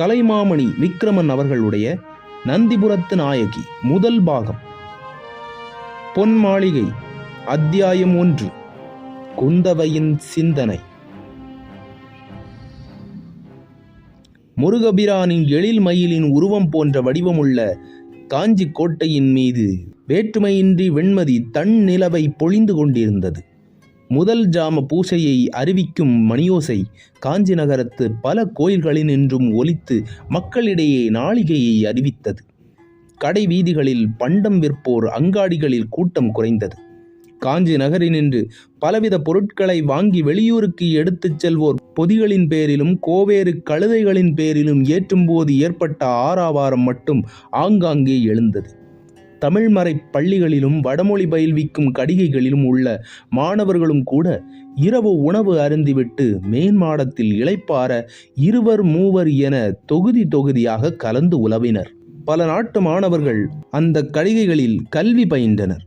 கலைமாமணி விக்ரமன் அவர்களுடைய நந்திபுரத்து நாயகி முதல் பாகம். பொன் மாளிகை அத்தியாயம் 1. குந்தவையின் சிந்தனை. முருகபிரானின் எழில் மயிலின் உருவம் போன்ற வடிவமுள்ள காஞ்சி கோட்டையின் மீது வேற்றுமையின்றி வெண்மதி தன் நிலவை பொழிந்து கொண்டிருந்தது. முதல் ஜாம பூசையை அறிவிக்கும் மணியோசை காஞ்சி நகரத்து பல கோயில்களினின்றும் ஒலித்து மக்களிடையே நாளிகையை அறிவித்தது. கடை வீதிகளில் பண்டம் விற்போர் அங்காடிகளில் கூட்டம் குறைந்தது. காஞ்சி நகரினின்று பலவித பொருட்களை வாங்கி வெளியூருக்கு எடுத்துச் செல்வோர் பொதிகளின் பேரிலும் கோவேறு கழுதைகளின் பேரிலும் ஏற்றும்போது ஏற்பட்ட ஆரவாரம் மட்டும் ஆங்காங்கே எழுந்தது. தமிழ்மறை பள்ளிகளிலும் வடமொழி பயில்விக்கும் கடிகைகளிலும் உள்ள மாணவர்களும் கூட இரவு உணவு அருந்திவிட்டு மேன்மாடத்தில் இளைப்பாற 2 என தொகுதி தொகுதியாக கலந்து உலவினர். பல நாட்டு மாணவர்கள் அந்த கடிகைகளில் கல்வி பயின்றனர்.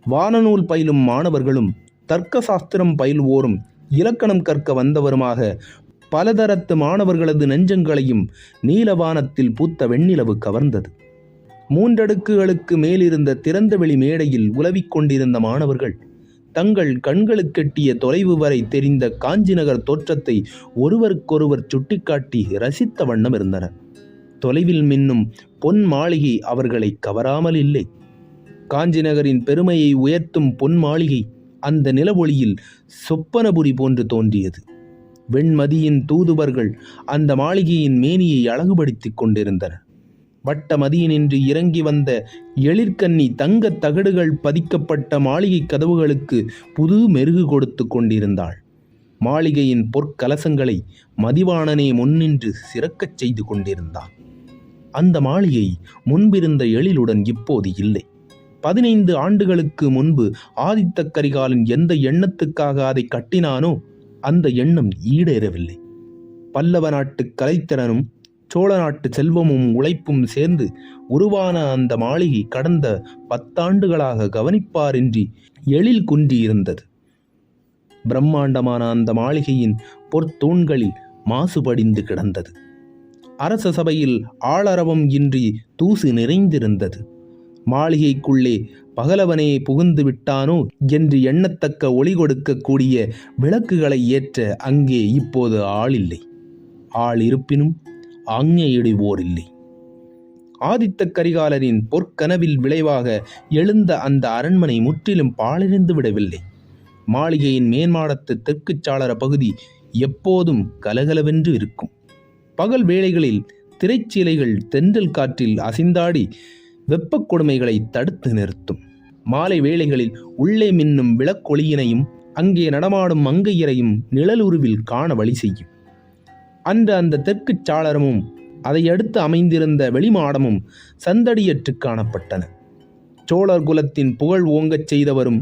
வானநூல் பயிலும் மாணவர்களும் தர்க்க சாஸ்திரம் பயில்வோரும் இலக்கணம் கற்க வந்தவருமாக பலதரத்து மாணவர்களது நெஞ்சங்களையும் நீலவானத்தில் பூத்த வெண்ணிலவு கவர்ந்தது. 3 அடுக்குகளுக்கு மேலிருந்த திறந்தவெளி மேடையில் உலவிக் கொண்டிருந்த மாணவர்கள் தங்கள் கண்களுக்கெட்டிய தொலைவு வரை தெரிந்த காஞ்சி நகர் தோற்றத்தை ஒருவருக்கொருவர் சுட்டிக்காட்டி ரசித்த வண்ணம் இருந்தனர். தொலைவில் மின்னும் பொன் மாளிகை அவர்களை கவராமல் இல்லை. காஞ்சி நகரின் பெருமையை உயர்த்தும் பொன் மாளிகை அந்த நிலவொளியில் சொப்பனபுரி போன்று தோன்றியது. வெண்மதியின் தூதுவர்கள் அந்த மாளிகையின் மேனியை அழகுபடுத்திக் கொண்டிருந்தனர். வட்ட மதியினின்று இறங்கி வந்த எழிற்கன்னி தங்க தகடுகள் பதிக்கப்பட்ட மாளிகை கதவுகளுக்கு புது மெருகு கொடுத்து கொண்டிருந்தாள். மாளிகையின் பொற்கலசங்களை மதிவாணனே முன்னின்று சிறக்கச் செய்து கொண்டிருந்தான். அந்த மாளிகை முன்பிருந்த எழிலுடன் இப்போது இல்லை. 15 ஆண்டுகளுக்கு முன்பு ஆதித்த கரிகாலன் எந்த எண்ணத்துக்காக அதை கட்டினானோ அந்த எண்ணம் ஈடேறவில்லை. பல்லவ நாட்டு கலைத்திறனும் சோழ நாட்டு செல்வமும் உழைப்பும் சேர்ந்து உருவான அந்த மாளிகை கடந்த 10 ஆண்டுகளாக கவனிப்பாரின்றி எழில் குன்றியிருந்தது. பிரம்மாண்டமான அந்த மாளிகையின் பொற்தூண்களில் மாசுபடிந்து கிடந்தது. அரச சபையில் ஆளரவம் இன்றி தூசு நிறைந்திருந்தது. மாளிகைக்குள்ளே பகலவனே புகுந்து விட்டானோ என்று எண்ணத்தக்க ஒளி கொடுக்கக்கூடிய விளக்குகளை ஏற்ற அங்கே இப்போது ஆளில்லை. ஆள் இருப்பினும் ஆஞ்ஞையிடுவோர் இல்லை. ஆதித்த கரிகாலரின் பொற்கனவில் விளைவாக எழுந்த அந்த அரண்மனை முற்றிலும் பாழடைந்து விடவில்லை. மாளிகையின் மேன்மாடத்து தெற்கு சாளர பகுதி எப்போதும் கலகலவென்று இருக்கும். பகல் வேளைகளில் திரைச்சீலைகள் தென்றல் காற்றில் அசைந்தாடி வெப்பக் கொடுமைகளை தடுத்து நிறுத்தும். மாலை வேளைகளில் உள்ளே மின்னும் விளக்கொளியினையும் அங்கே நடமாடும் மங்கையரையும் நிழலுருவில் காண வழி செய்யும். அன்று அந்த தெற்கு சாளரமும் அதை அடுத்து அமைந்திருந்த வெளிமாடமும் சந்தடியற்று காணப்பட்டன. சோழர் குலத்தின் புகழ் ஓங்கச் செய்தவரும்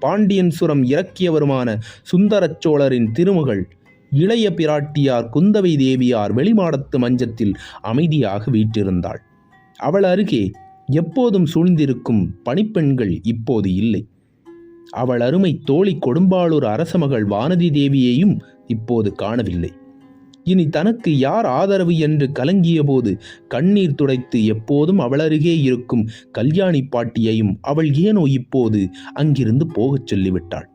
பாண்டியன் சுரம் இறக்கியவருமான சுந்தரச் சோழரின் திருமகள் இளைய பிராட்டியார் குந்தவை தேவியார் வெளிமாடத்து மஞ்சத்தில் அமைதியாக வீற்றிருந்தாள். அவள் அருகே எப்போதும் சூழ்ந்திருக்கும் பணிப்பெண்கள் இப்போது இல்லை. அவள் அருமை தோழி கொடும்பாளூர் அரசமகள் வானதி தேவியையும் இப்போது காணவில்லை. இனி தனக்கு யார் ஆதரவு என்று கலங்கிய போது கண்ணீர் துடைத்து எப்போதும் அவளருகே இருக்கும் கல்யாணி பாட்டியையும் அவள் ஏனோ இப்போது அங்கிருந்து போகச் சொல்லிவிட்டாள்.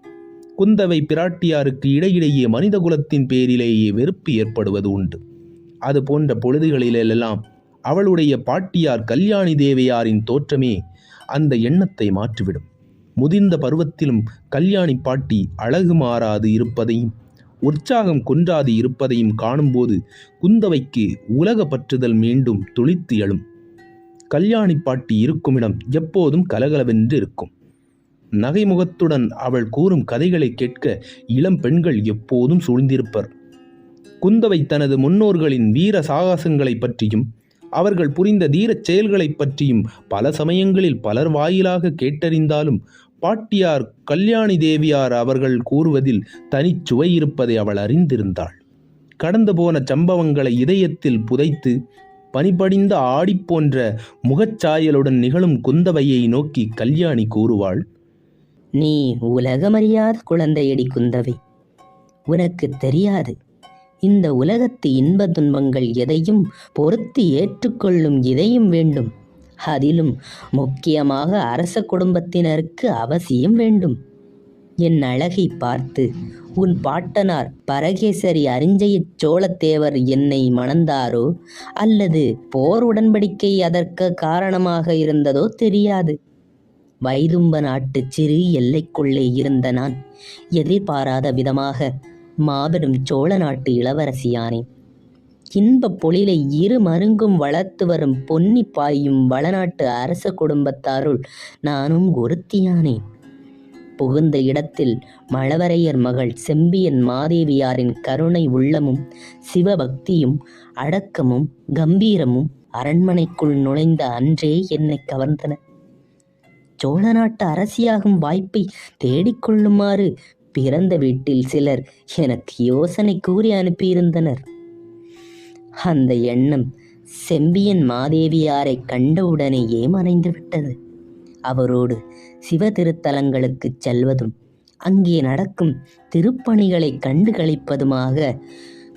குந்தவை பிராட்டியாருக்கு இடையிடையே மனித குலத்தின் பேரிலேயே வெறுப்பு ஏற்படுவது உண்டு. அது போன்ற பொழுதுகளிலெல்லாம் அவளுடைய பாட்டியார் கல்யாணி தேவையாரின் தோற்றமே அந்த எண்ணத்தை மாற்றிவிடும். முதிர்ந்த பருவத்திலும் கல்யாணி பாட்டி அழகு மாறாது இருப்பதையும் உற்சாகம் குன்றாது இருப்பதையும் காணும்போது குந்தவைக்கு உலக பற்றுதல் மீண்டும் துளித்து எழும். கல்யாணி பாட்டி இருக்குமிடம் எப்போதும் கலகலவென்று இருக்கும். நகைமுகத்துடன் அவள் கூறும் கதைகளை கேட்க இளம் பெண்கள் எப்போதும் சூழ்ந்திருப்பர். குந்தவை தனது முன்னோர்களின் வீர சாகசங்களை பற்றியும் அவர்கள் புரிந்த தீரச் செயல்களை பற்றியும் பல சமயங்களில் பலர் வாயிலாக கேட்டறிந்தாலும் பாட்டியார் கல்யாணி தேவியார் அவர்கள் கூறுவதில் தனிச்சுவை இருப்பதை அவள் அறிந்திருந்தாள். கடந்து போன சம்பவங்களை இதயத்தில் புதைத்து பனிபடிந்த ஆடிப்போன்ற முகச்சாயலுடன் நிகழும் குந்தவையை நோக்கி கல்யாணி கூறுவாள், நீ உலகமறியாத குழந்தையடி குந்தவை. உனக்கு தெரியாது, இந்த உலகத்து இன்ப துன்பங்கள் எதையும் பொறுத்து ஏற்றுக்கொள்ளும் இதயம் வேண்டும். அதிலும் முக்கியமாக அரச குடும்பத்தினருக்கு அவசியம் வேண்டும். என் அழகை பார்த்து உன் பாட்டனார் பரகேசரி அரிஞ்சயச் சோழத்தேவர் என்னை மணந்தாரோ அல்லது போர் உடன்படிக்கை அதற்கு காரணமாக இருந்ததோ தெரியாது. வைதும்ப நாட்டு சிறு எல்லைக்குள்ளே இருந்த நான் எதிர்பாராத விதமாக மாபெரும் சோழ நாட்டு இளவரசியானேன். இன்பப் பொழிலை இரு மருங்கும் வளர்த்து வரும் பொன்னி பாயும் வளநாட்டு அரச குடும்பத்தாருள் நானும் ஒருத்தியானேன். புகுந்த இடத்தில் மழவரையர் மகள் செம்பியன் மாதேவியாரின் கருணை உள்ளமும் சிவபக்தியும் அடக்கமும் கம்பீரமும் அரண்மனைக்குள் நுழைந்த அன்றே என்னை கவர்ந்தன. சோழ நாட்டு அரசியாகும் வாய்ப்பை தேடிக்கொள்ளுமாறு பிறந்த வீட்டில் சிலர் எனக்கு யோசனை கூறி அனுப்பியிருந்தனர். அந்த எண்ணம் செம்பியன் மாதேவியாரை கண்டவுடனேயே மறைந்து விட்டது. அவரோடு சிவ திருத்தலங்களுக்கு செல்வதும் அங்கே நடக்கும் திருப்பணிகளை கண்டு களிப்பதுமாக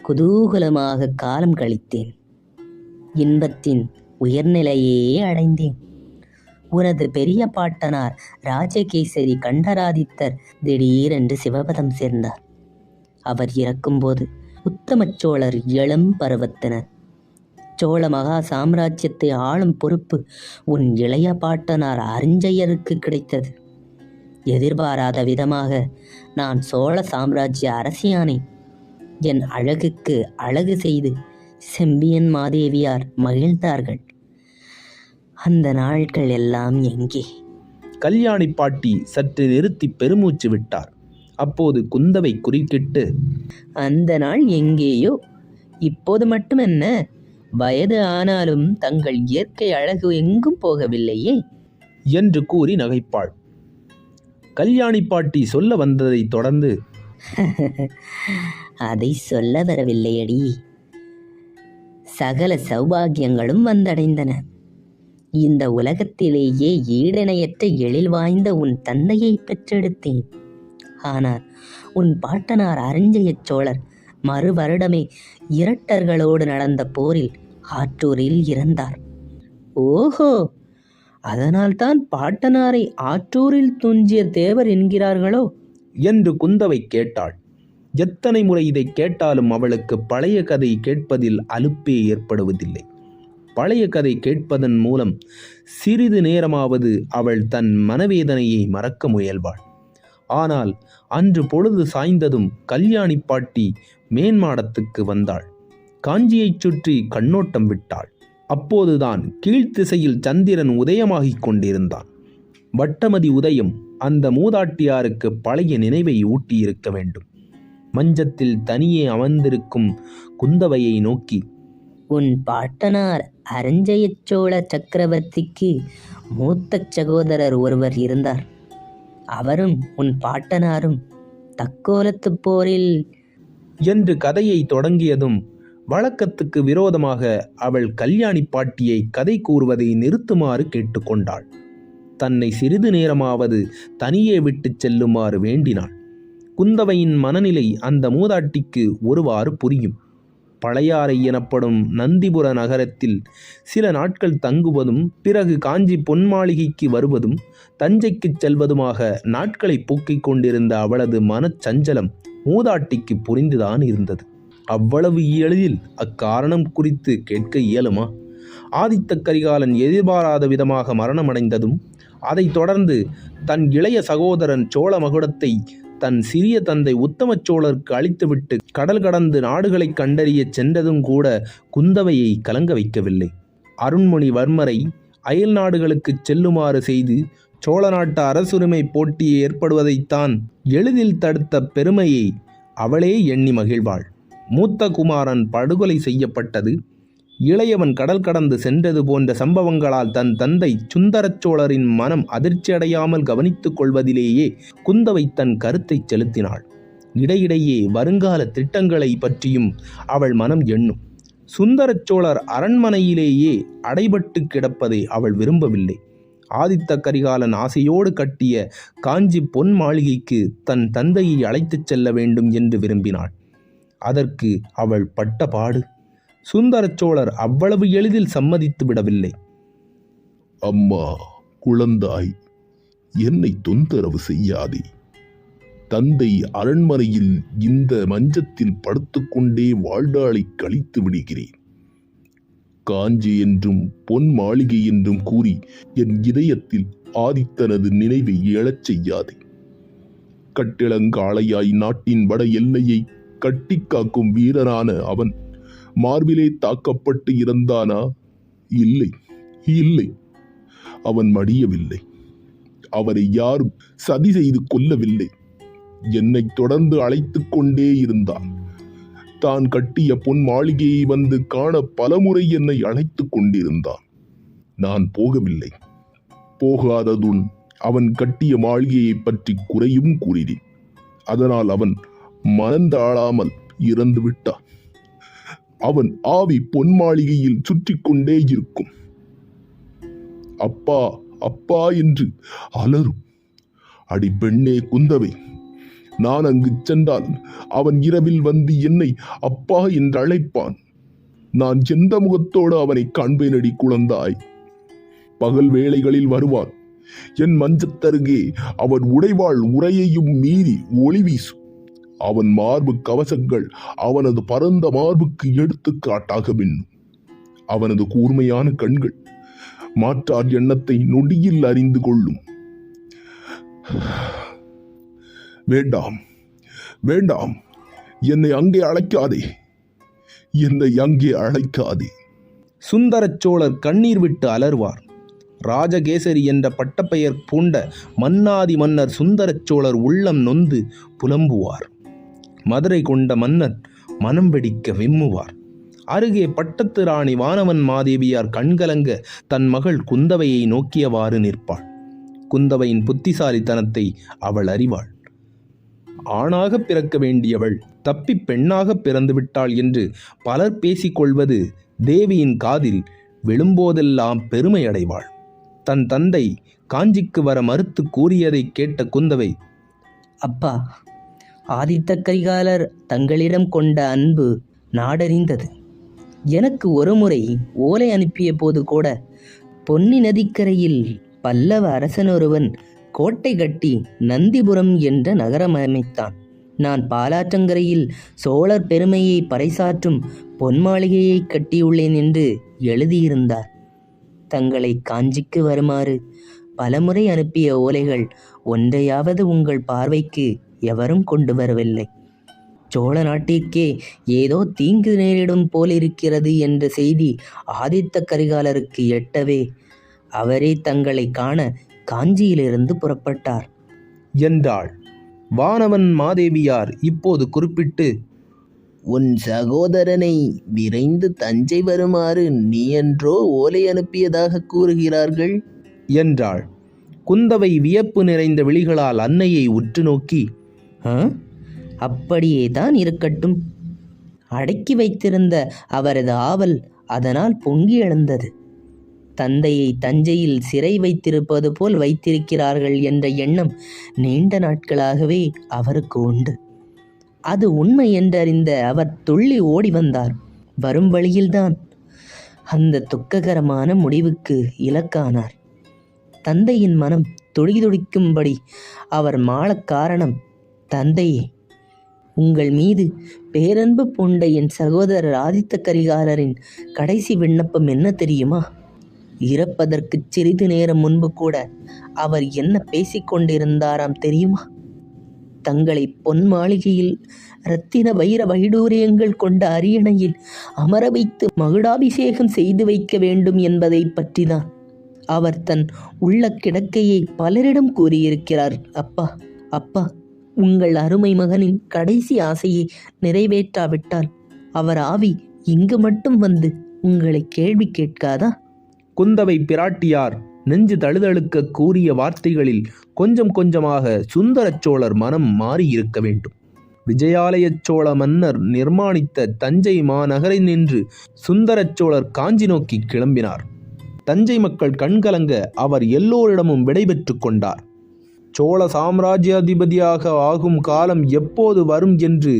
குதூகலமாக காலம் கழித்தேன். இன்பத்தின் உயர்நிலையே அடைந்தேன். உனது பெரிய பாட்டனார் ராஜகேசரி கண்டராதித்தர் திடீரென்று சிவபதம் சேர்ந்தார். அவர் இறக்கும்போது உத்தமச் சோழர் இளம் பருவத்தினர். சோழ மகா சாம்ராஜ்யத்தை ஆளும் பொறுப்பு உன் இளைய பாட்டனார் அரிஞ்சயருக்கு கிடைத்தது. எதிர்பாராத விதமாக நான் சோழ சாம்ராஜ்ய அரசியானேன். என் அழகுக்கு அழகு செய்து செம்பியன் மாதேவியார் மகிழ்ந்தார்கள். அந்த நாட்கள் எல்லாம் எங்கே? கல்யாணி பாட்டி சற்று நிறுத்தி பெருமூச்சு விட்டார். அப்போது குந்தவை குறுக்கிட்டு, அந்த நாள் எங்கேயோ, இப்போது மட்டும் என்ன, வயது ஆனாலும் தங்கள் இயற்கை அழகு எங்கும் போகவில்லையே என்று கூறி நகைப்பாள். கல்யாணி பாட்டி சொல்ல வந்ததை தொடர்ந்து, அதை சொல்ல வரவில்லையடி. சகல சௌபாகியங்களும் வந்தடைந்தன. இந்த உலகத்திலேயே ஈடிணையற்ற எழில் வாய்ந்த உன் தந்தையை பெற்றெடுத்தேன். ஆனால் உன் பாட்டனார் அரிஞ்சயச் சோழர் மறு வருடமே இரட்டர்களோடு நடந்த போரில் ஆற்றூரில் இறந்தார். ஓஹோ, அதனால்தான் பாட்டனாரை ஆற்றூரில் துஞ்சிய தேவர் என்கிறார்களோ என்று குந்தவை கேட்டாள். எத்தனை முறை இதை கேட்டாலும் அவளுக்கு பழைய கதை கேட்பதில் அலுப்பே ஏற்படுவதில்லை. பழைய கதை கேட்பதன் மூலம் சிறிது நேரமாவது அவள் தன் மனவேதனையை மறக்க முயல்வாள். ஆனால் அன்று பொழுது சாய்ந்ததும் கல்யாணி பாட்டி மேன்மாடத்துக்கு வந்தாள். காஞ்சியைச் சுற்றி கண்ணோட்டம் விட்டாள். அப்போதுதான் கீழ்த்திசையில் சந்திரன் உதயமாகிக் கொண்டிருந்தான். வட்டமதி உதயம் அந்த மூதாட்டியாருக்கு பழைய நினைவை ஊட்டியிருக்க வேண்டும். மஞ்சத்தில் தனியே அமர்ந்திருக்கும் குந்தவையை நோக்கி, உன் பாட்டனார் அரிஞ்சயச் சோழ சக்கரவர்த்திக்கு மூத்த சகோதரர் ஒருவர் இருந்தார். அவரும் உன் பாட்டனாரும் தக்கோலத்து போரில் என்று கதையை தொடங்கியதும் வழக்கத்துக்கு விரோதமாக அவள் கல்யாணி பாட்டியை கதை கூறுவதை நிறுத்துமாறு கேட்டுக்கொண்டாள். தன்னை சிறிது நேரமாவது தனியே விட்டுச் செல்லுமாறு வேண்டினாள். குந்தவையின் மனநிலை அந்த மூதாட்டிக்கு ஒருவாறு புரியும். பழையாறை எனப்படும் நந்திபுர நகரத்தில் சில நாட்கள் தங்குவதும் பிறகு காஞ்சி பொன்மாளிகைக்கு வருவதும் தஞ்சைக்கு செல்வதுமாக நாட்களை போக்கிக் கொண்டிருந்த அவளது மனச்சஞ்சலம் மூதாட்டிக்கு புரிந்துதான் இருந்தது. அவ்வளவு எளிதில் அக்காரணம் குறித்து கேட்க இயலுமா? ஆதித்த கரிகாலன் எதிர்பாராத விதமாக மரணமடைந்ததும் அதைத் தொடர்ந்து தன் இளைய சகோதரன் சோழ மகுடத்தை தன் சிறிய தந்தை உத்தமச் சோழருக்கு அளித்துவிட்டு கடல் கடந்து நாடுகளை கண்டறிய சென்றதும் கூட குந்தவையை கலங்க வைக்கவில்லை. அருண்மொழிவர்மரை அயல் நாடுகளுக்கு செல்லுமாறு செய்து சோழ நாட்டு அரசுரிமை போட்டி ஏற்படுவதைத்தான் எளிதில் தடுத்த பெருமையை அவளே எண்ணி மகிழ்வாள். மூத்த குமாரன் படுகொலை செய்யப்பட்டது, இளையவன் கடல் கடந்து சென்றது போன்ற சம்பவங்களால் தன் தந்தை சுந்தரச் சோழரின் மனம் அதிர்ச்சியடையாமல் கவனித்துக் கொள்வதிலேயே குந்தவை தன் கருத்தை செலுத்தினாள். இடையிடையே வருங்கால திட்டங்களை பற்றியும் அவள் மனம் எண்ணும். சுந்தரச் சோழர் அரண்மனையிலேயே அடைபட்டு கிடப்பதை அவள் விரும்பவில்லை. ஆதித்த கரிகாலன் ஆசையோடு கட்டிய காஞ்சி பொன் மாளிகைக்கு தன் தந்தையை அழைத்துச் செல்ல வேண்டும் என்று விரும்பினாள். அதற்கு அவள் பட்ட பாடு! சுந்தர சோழர் அவ்வளவு எளிதில் சம்மதித்து விடவில்லை. அம்மா, குழந்தாய், என்னை தொந்தரவு செய்யாதே. தந்தை அரண்மனையில் இந்த மஞ்சத்தில் படுத்துக்கொண்டே வாழ்நாளை கழித்து விடுகிறேன். காஞ்சி என்றும் பொன் மாளிகை என்றும் கூறி என் இதயத்தில் ஆதித்தனது நினைவை எழச் செய்யாதே. கட்டிளங்காளையாய் நாட்டின் வட எல்லையை கட்டி காக்கும் வீரனான அவன் மார்பிலே தாக்கப்பட்டு இறந்தானா? இல்லை, இல்லை, அவன் மடியவில்லை. அவரை யாரும் சதி செய்து கொல்லவில்லை. என்னை தொடர்ந்து அழைத்து கொண்டே இருந்தான். தான் கட்டிய பொன் மாளிகையை வந்து காண பலமுறை என்னை அழைத்து கொண்டிருந்தான். நான் போகவில்லை. போகாததுன் அவன் கட்டிய மாளிகையை பற்றி குறையும் கூறினேன். அதனால் அவன் மனந்தாழாமல் இறந்து விட்டான். அவன் ஆவி பொன் மாளிகையில் சுற்றி கொண்டே இருக்கும். அப்பா, அப்பா என்று அலறும். அடி பெண்ணே குந்தவை, நான் அங்கு சென்றால் அவன் இரவில் வந்து என்னை அப்பா என்று அழைப்பான். நான் எந்த முகத்தோடு அவனை காண்பேனடி குழந்தாய்? பகல் வேளைகளில் வருவான். என் மஞ்சத்தருகே அவன் உடைவாள் உரையையும் மீறி ஒளி வீசும். அவன் மார்பு கவசங்கள் அவனது பரந்த மார்புக்கு எடுத்துக்காட்டாக மின்னும். அவனது கூர்மையான கண்கள் மாற்றார் எண்ணத்தை நொடியில் அறிந்து கொள்ளும். வேண்டாம், வேண்டாம், என்னை அங்கே அழைக்காதே, என்னை அங்கே அழைக்காதே. சுந்தர சோழர் கண்ணீர் விட்டு அலறுவார். ராஜகேசரி என்ற பட்டப்பெயர் பூண்ட மன்னாதி மன்னர் சுந்தர சோழர் உள்ளம் நொந்து புலம்புவார். மதுரை கொண்ட மன்னர் மனம் வெடிக்க விம்முவார். அருகே பட்டத்து ராணி வானவன் மாதேவியார் கண்கலங்க தன் மகள் குந்தவையை நோக்கியவாறு நிற்பாள். குந்தவையின் புத்திசாலித்தனத்தை அவள் அறிவாள். ஆணாக பிறக்க வேண்டியவள் தப்பி பெண்ணாக பிறந்து விட்டாள் என்று பலர் பேசிக்கொள்வது தேவியின் காதில் விழும்போதெல்லாம் பெருமை அடைவாள். தன் தந்தை காஞ்சிக்கு வர மறுத்து கூறியதை கேட்ட குந்தவை, அப்பா, ஆதித்த கரிகாலர் தங்களிடம் கொண்ட அன்பு நாடறிந்தது. எனக்கு ஒருமுறை ஓலை அனுப்பிய போது கூட பொன்னி நதிக்கரையில் பல்லவ அரசனொருவன் கோட்டை கட்டி நந்திபுரம் என்ற நகரம் அமைத்தான். நான் பாலாற்றங்கரையில் சோழர் பெருமையை பறைசாற்றும் பொன் மாளிகையை கட்டியுள்ளேன் என்று எழுதியிருந்தார். தங்களை காஞ்சிக்கு வருமாறு பலமுறை அனுப்பிய ஓலைகள் ஒன்றையாவது உங்கள் பார்வைக்கு எவரும் கொண்டு வரவில்லை. சோழ நாட்டிற்கே ஏதோ தீங்கு நேரிடும் போலிருக்கிறது என்ற செய்தி ஆதித்த கரிகாலருக்கு எட்டவே அவரே தங்களை காண காஞ்சியிலிருந்து புறப்பட்டார் என்றாள். வானவன் மாதேவியார் இப்போது குறிப்பிட்டு, உன் சகோதரனை விரைந்து தஞ்சை வருமாறு நீ என்றோ ஓலை அனுப்பியதாக கூறுகிறார்கள் என்றாள். குந்தவை வியப்பு நிறைந்த விழிகளால் அன்னையை உற்று நோக்கி, அப்படியே தான் இருக்கட்டும். அடக்கி வைத்திருந்த அவரது ஆவல் அதனால் பொங்கி எழுந்தது. தந்தையை தஞ்சையில் சிறை வைத்திருப்பது போல் வைத்திருக்கிறார்கள் என்ற எண்ணம் நீண்ட நாட்களாகவே அவருக்கு உண்டு. அது உண்மை என்றறிந்த அவர் துள்ளி ஓடி வந்தார். வரும் வழியில்தான் அந்த துக்ககரமான முடிவுக்கு இலக்கானார். தந்தையின் மனம் துடிதுடிக்கும்படி அவர் மாளக் காரணம், தந்தையே, உங்கள் மீது பேரன்பு பூண்ட என் சகோதரர் ஆதித்த கரிகாலரின் கடைசி விண்ணப்பம் என்ன தெரியுமா? இறப்பதற்கு சிறிது நேரம் முன்பு கூட அவர் என்ன பேசிக்கொண்டிருந்தாராம் தெரியுமா? தங்களை பொன் மாளிகையில் இரத்தின வைர வைடூரியங்கள் கொண்ட அரியணையில் அமர வைத்து மகுடாபிஷேகம் செய்து வைக்க வேண்டும் என்பதை பற்றிதான் அவர் தன் உள்ள கிடக்கையை பலரிடம் கூறியிருக்கிறார். அப்பா, அப்பா, உங்கள் அருமை மகனின் கடைசி ஆசையை நிறைவேற்றாவிட்டால் அவர் ஆவி இங்கு மட்டும் வந்து உங்களை கேள்வி கேட்காதா? குந்தவை பிராட்டியார் நெஞ்சு தழுதழுக்க கூறிய வார்த்தைகளில் கொஞ்சம் கொஞ்சமாக சுந்தர சோழர் மனம் மாறியிருக்க வேண்டும். விஜயாலய சோழ மன்னர் நிர்மாணித்த தஞ்சை மாநகரை நின்று சுந்தர சோழர் காஞ்சி நோக்கி கிளம்பினார். தஞ்சை மக்கள் கண்கலங்க அவர் எல்லோரிடமும் விடைபெற்று கொண்டார். சோழ சாம்ராஜ்யாதிபதியாக ஆகும் காலம் எப்போது வரும் என்று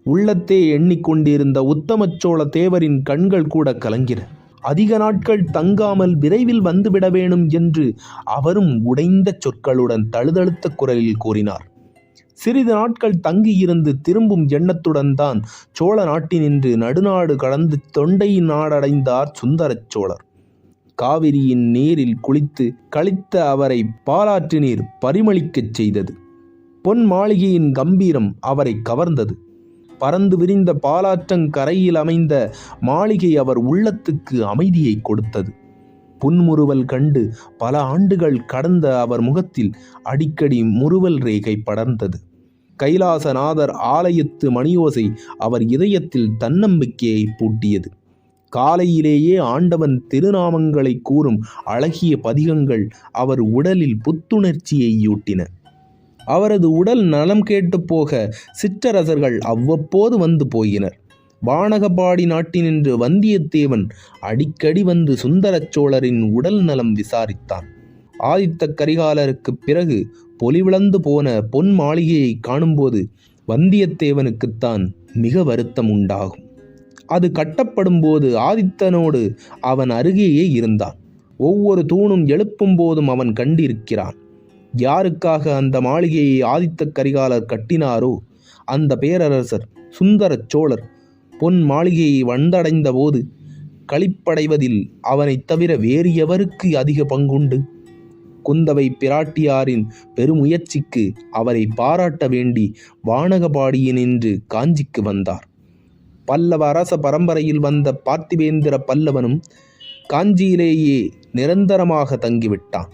உள்ளத்தே எண்ணிக்கொண்டிருந்த உத்தமச்சோழ தேவரின் கண்கள் கூட கலங்கின. அதிக நாட்கள் தங்காமல் விரைவில் வந்துவிட வேணும் என்று அவரும் உடைந்த சொற்களுடன் தழுதழுத்த குரலில் கூறினார். சிறிது நாட்கள் தங்கியிருந்து திரும்பும் எண்ணத்துடன் தான் சோழ நாட்டினின்று நடுநாடு கடந்து தொண்டை நாடடைந்தார் சுந்தரச் சோழர். காவிரியின் நீரில் குளித்து கழித்த அவரை பாலாற்று நீர் பரிமளிக்கச் செய்தது. பொன் மாளிகையின் கம்பீரம் அவரை கவர்ந்தது. பறந்து விரிந்த பாலாற்றங்கரையில் அமைந்த மாளிகை அவர் உள்ளத்துக்கு அமைதியை கொடுத்தது. புன்முறுவல் கண்டு பல ஆண்டுகள் கடந்த அவர் முகத்தில் அடிக்கடி முறுவல் ரேகை படர்ந்தது. கைலாசநாதர் ஆலயத்து மணியோசை அவர் இதயத்தில் தன்னம்பிக்கையை பூட்டியது. காலையிலேயே ஆண்டவன் திருநாமங்களை கூறும் அழகிய பதிகங்கள் அவர் உடலில் புத்துணர்ச்சியை யூட்டின. அவரது உடல் நலம் கேட்டு போக சிற்றரசர்கள் அவ்வப்போது வந்து போயினர். வானகபாடி நாட்டினின்று வந்தியத்தேவன் அடிக்கடி வந்து சுந்தரச் சோழரின் உடல் நலம் விசாரித்தான். ஆதித்த கரிகாலருக்கு பிறகு பொலிவிழந்து போன பொன் மாளிகையை காணும்போது வந்தியத்தேவனுக்குத்தான் மிக வருத்தம் உண்டாகும். அது கட்டப்படும் போது ஆதித்தனோடு அவன் அருகேயே இருந்தான். ஒவ்வொரு தூணும் எழுப்பும் போதும் அவன் கண்டிருக்கிறான். யாருக்காக அந்த மாளிகையை ஆதித்த கரிகாலர் கட்டினாரோ அந்த பேரரசர் சுந்தரச் சோழர் பொன் மாளிகையை வந்தடைந்த போது களிப்படைவதில் அவனைத் தவிர வேறு எவருக்கு அதிக பங்குண்டு? குந்தவை பிராட்டியாரின் பெருமுயற்சிக்கு அவரை பாராட்ட வேண்டி வானகபாடியினின்று காஞ்சிக்கு வந்தார். பல்லவ அரச பரம்பரையில் வந்த பார்த்திபேந்திர பல்லவனும் காஞ்சியிலேயே நிரந்தரமாக தங்கிவிட்டான்.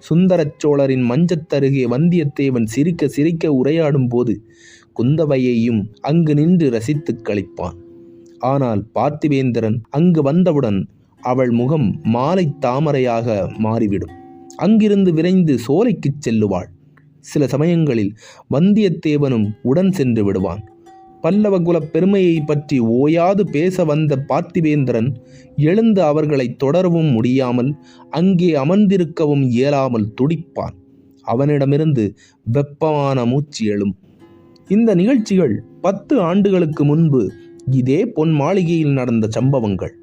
சுந்தரச் சோழரின் மஞ்சத்தருகே வந்தியத்தேவன் சிரிக்க சிரிக்க உரையாடும் போது குந்தவையையும் அங்கு நின்று ரசித்துக் களிப்பான். ஆனால் பார்த்திபேந்திரன் அங்கு வந்தவுடன் அவள் முகம் மாலை தாமரையாக மாறிவிடும். அங்கிருந்து விரைந்து சோலைக்குச் செல்லுவாள். சில சமயங்களில் வந்தியத்தேவனும் உடன் சென்று விடுவான். பல்லவகுலப் பெருமையை பற்றி ஓயாது பேச வந்த பார்த்திபேந்திரன் எழுந்து அவர்களை தொடரவும் முடியாமல் அங்கே அமர்ந்திருக்கவும் இயலாமல் துடிப்பான். அவனிடமிருந்து வெப்பமான மூச்சு எழும். இந்த நிகழ்ச்சிகள் 10 ஆண்டுகளுக்கு முன்பு இதே பொன் மாளிகையில் நடந்த சம்பவங்கள்.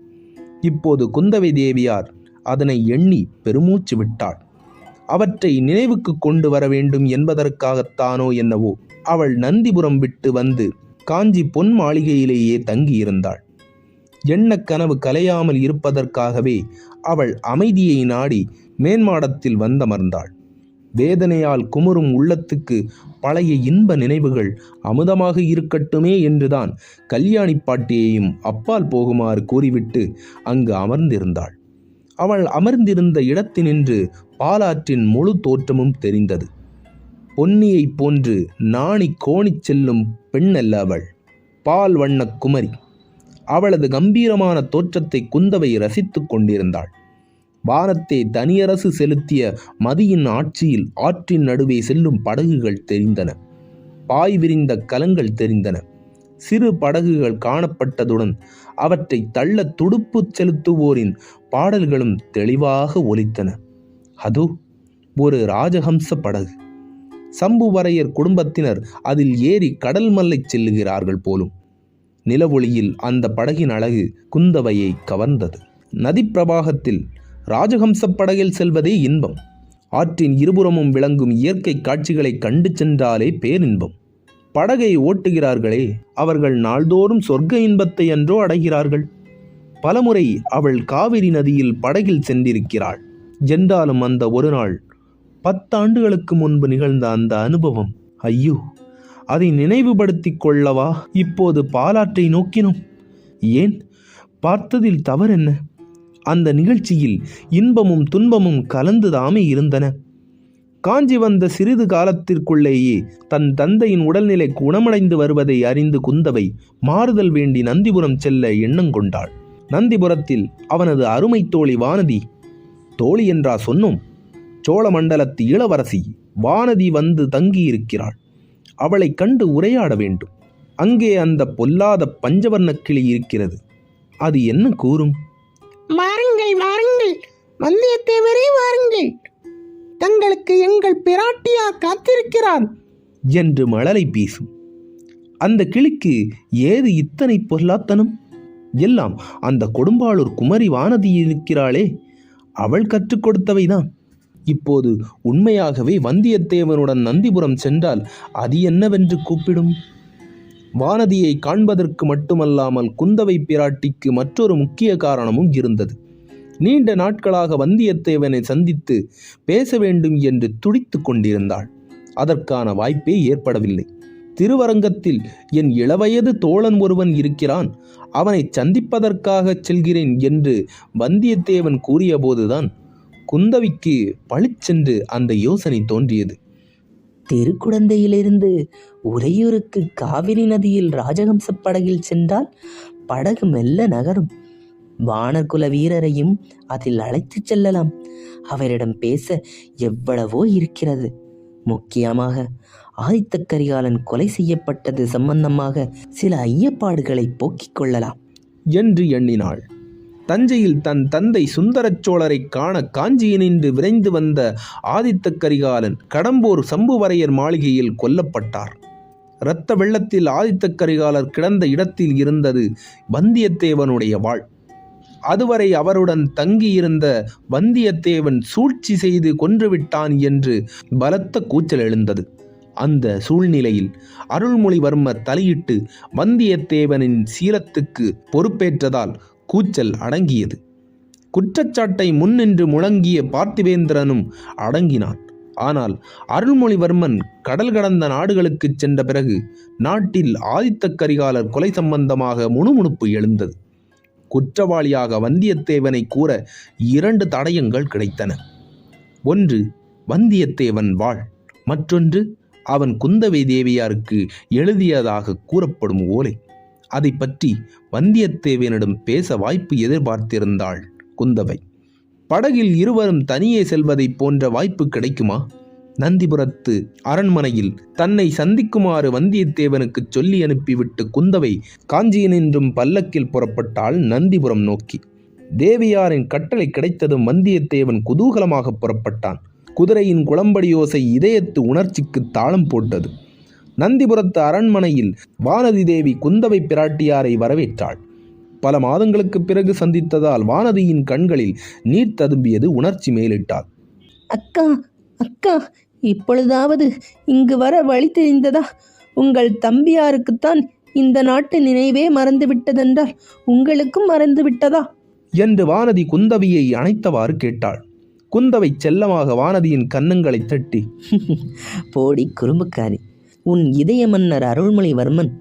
இப்போது குந்தவை தேவியார் அதனை எண்ணி பெருமூச்சு விட்டாள். அவற்றை நினைவுக்கு கொண்டு வர வேண்டும் என்பதற்காகத்தானோ என்னவோ அவள் நந்திபுரம் விட்டு வந்து காஞ்சி பொன் மாளிகையிலேயே தங்கியிருந்தாள். எண்ண கனவு கலையாமல் இருப்பதற்காகவே அவள் அமைதியை நாடி மேன்மாடத்தில் வந்தமர்ந்தாள். வேதனையால் குமுறும் உள்ளத்துக்கு பழைய இன்ப நினைவுகள் அமுதமாக இருக்கட்டுமே என்றுதான் கல்யாணி பாட்டியையும் அப்பால் போகுமாறு கூறிவிட்டு அங்கு அமர்ந்திருந்தாள். அவள் அமர்ந்திருந்த இடத்தினின்று பாலாற்றின் முழு தோற்றமும் தெரிந்தது. பொன்னியைப் போன்று நாணி கோணிச் செல்லும் பெண்ணல்ல அவள், பால் வண்ண குமரி. அவளது கம்பீரமான தோற்றத்தை குந்தவை ரசித்துக் கொண்டிருந்தாள். வானத்தே தனியரசு செலுத்திய மதியின் ஆட்சியில் ஆற்றின் நடுவே செல்லும் படகுகள் தெரிந்தன. பாய் விரிந்த கலங்கள் தெரிந்தன. சிறு படகுகள் காணப்பட்டதுடன் அவற்றை தள்ள துடுப்பு செலுத்துவோரின் பாடல்களும் தெளிவாக ஒலித்தன. அதோ ஒரு ராஜஹம்ச படகு. சம்புவரையர் குடும்பத்தினர் அதில் ஏறி கடல் மல்லை செல்லுகிறார்கள் போலும். நிலவொளியில் அந்த படகின் அழகு குந்தவையை கவர்ந்தது. நதி பிரவாகத்தில் ராஜஹம்ச படகில் செல்வதே இன்பம். ஆற்றின் இருபுறமும் விளங்கும் இயற்கை காட்சிகளை கண்டு சென்றாலே பேரின்பம். படகை ஓட்டுகிறார்களே, அவர்கள் நாள்தோறும் சொர்க்க இன்பத்தை அன்றோ அடைகிறார்கள். பலமுறை அவள் காவிரி நதியில் படகில் சென்றிருக்கிறாள். என்றாலும் அந்த ஒரு நாள் 10 ஆண்டுகளுக்கு முன்பு நிகழ்ந்த அந்த அனுபவம், ஐயோ, அதை நினைவுபடுத்திக் கொள்ளவா இப்போது பாலாற்றை நோக்கினோம்? ஏன், பார்த்ததில் தவறென்ன? அந்த நிகழ்ச்சியில் இன்பமும் துன்பமும் கலந்துதாமே இருந்தன. காஞ்சி வந்த சிறிது காலத்திற்குள்ளேயே தன் தந்தையின் உடல்நிலை குணமடைந்து வருவதை அறிந்து குந்தவை மாறுதல் வேண்டி நந்திபுரம் செல்ல எண்ணம் கொண்டாள். நந்திபுரத்தில் அவனது அருமை தோழி வானதி, தோழி என்றா சொன்னோம், சோழ மண்டலத்து இளவரசி வானதி வந்து தங்கியிருக்கிறாள். அவளை கண்டு உரையாட வேண்டும். அங்கே அந்த பொல்லாத பஞ்சவர்ண கிளி இருக்கிறது. அது என்ன கூறும்? வாருங்கள் வாருங்கள், வந்தியத்தேவரே வாருங்கள், தங்களுக்கு எங்கள் பிராட்டியார் காத்திருக்கிறார் என்று மழலை பேசும். அந்த கிளிக்கு ஏது இத்தனை பொருளாத்தனம்? எல்லாம் அந்த கொடும்பாளூர் குமரி வானதி இருக்கிறாளே, அவள் கற்றுக் கொடுத்தவைதான். இப்போது உண்மையாகவே வந்தியத்தேவனுடன் நந்திபுரம் சென்றால் அது என்னவென்று கூப்பிடும்? வானதியை காண்பதற்கு மட்டுமல்லாமல் குந்தவை பிராட்டிக்கு மற்றொரு முக்கிய காரணமும் இருந்தது. நீண்ட நாட்களாக வந்தியத்தேவனை சந்தித்து பேச வேண்டும் என்று துடித்து கொண்டிருந்தாள். அதற்கான வாய்ப்பே ஏற்படவில்லை. திருவரங்கத்தில் என் இளவயது தோழன் ஒருவன் இருக்கிறான், அவனை சந்திப்பதற்காக செல்கிறேன் என்று வந்தியத்தேவன் கூறியபோதுதான் குந்தவிக்கு பளிச்சென்று அந்த யோசனை தோன்றியது. திருக்குடந்தையிலிருந்து உறையூருக்கு காவிரி நதியில் ராஜஹம்ச படகில் சென்றால் படகு மெல்ல நகரும். வானர்குல வீரரையும் அதில் அழைத்துச் செல்லலாம். அவரிடம் பேச எவ்வளவோ இருக்கிறது. முக்கியமாக ஆதித்த கரிகாலன் கொலை செய்யப்பட்டது சம்பந்தமாக சில ஐயப்பாடுகளை போக்கிக் கொள்ளலாம் என்று எண்ணினாள். தஞ்சையில் தன் தந்தை சுந்தரச் சோழரை காண காஞ்சியினின்று விரைந்து வந்த ஆதித்த கரிகாலன் கடம்பூர் சம்புவரையர் மாளிகையில் கொல்லப்பட்டார். இரத்த வெள்ளத்தில் ஆதித்த கரிகாலர் கிடந்த இடத்தில் இருந்தது வந்தியத்தேவனுடைய வாழ். அதுவரை அவருடன் தங்கியிருந்த வந்தியத்தேவன் சூழ்ச்சி செய்து கொன்றுவிட்டான் என்று பலத்த கூச்சல் எழுந்தது. அந்த சூழ்நிலையில் அருள்மொழிவர்மர் தலையிட்டு வந்தியத்தேவனின் சீலத்துக்கு பொறுப்பேற்றதால் கூச்சல் அடங்கியது. குற்றச்சாட்டை முன்னின்று முழங்கிய பார்த்திவேந்திரனும் அடங்கினான். ஆனால் அருள்மொழிவர்மன் கடல் கடந்த நாடுகளுக்கு சென்ற பிறகு நாட்டில் ஆதித்த கரிகாலர் கொலை சம்பந்தமாக முணுமுணுப்பு எழுந்தது. குற்றவாளியாக வந்தியத்தேவனை கூற 2 தடயங்கள் கிடைத்தன. ஒன்று வந்தியத்தேவன் வாழ், மற்றொன்று அவன் குந்தவை தேவியாருக்கு எழுதியதாக கூறப்படும் ஓலை. அதை பற்றி வந்தியத்தேவனிடம் பேச வாய்ப்பு எதிர்பார்த்திருந்தாள் குந்தவை. படகில் இருவரும் தனியே செல்வதை போன்ற வாய்ப்பு கிடைக்குமா? நந்திபுரத்து அரண்மனையில் தன்னை சந்திக்குமாறு வந்தியத்தேவனுக்கு சொல்லி அனுப்பிவிட்டு குந்தவை காஞ்சியினின்றும் பல்லக்கில் புறப்பட்டாள் நந்திபுரம் நோக்கி. தேவியாரின் கட்டளை கிடைத்ததும் வந்தியத்தேவன் குதூகலமாக புறப்பட்டான். குதிரையின் குளம்படியோசை இதயத்து உணர்ச்சிக்கு தாளம் போட்டது. நந்திபுரத்து அரண்மனையில் வானதி தேவி குந்தவை பிராட்டியாரை வரவேற்றாள். பல மாதங்களுக்கு பிறகு சந்தித்ததால் வானதியின் கண்களில் நீர் ததும்பியது. உணர்ச்சி மேலிட்டாள். அக்கா, அக்கா, இப்பொழுதாவது இங்கு வர வழி தெரிந்ததா? உங்கள் தம்பியாருக்குத்தான் இந்த நாட்டு நினைவே மறந்துவிட்டதென்றால் உங்களுக்கும் மறந்துவிட்டதா என்று வானதி குந்தவியை அணைத்தவாறு கேட்டாள். குந்தவை செல்லமாக வானதியின் கன்னங்களை தட்டி, போடி குறும்புக்காரி, உன் இதய மன்னர் அருள்மொழிவர்மன்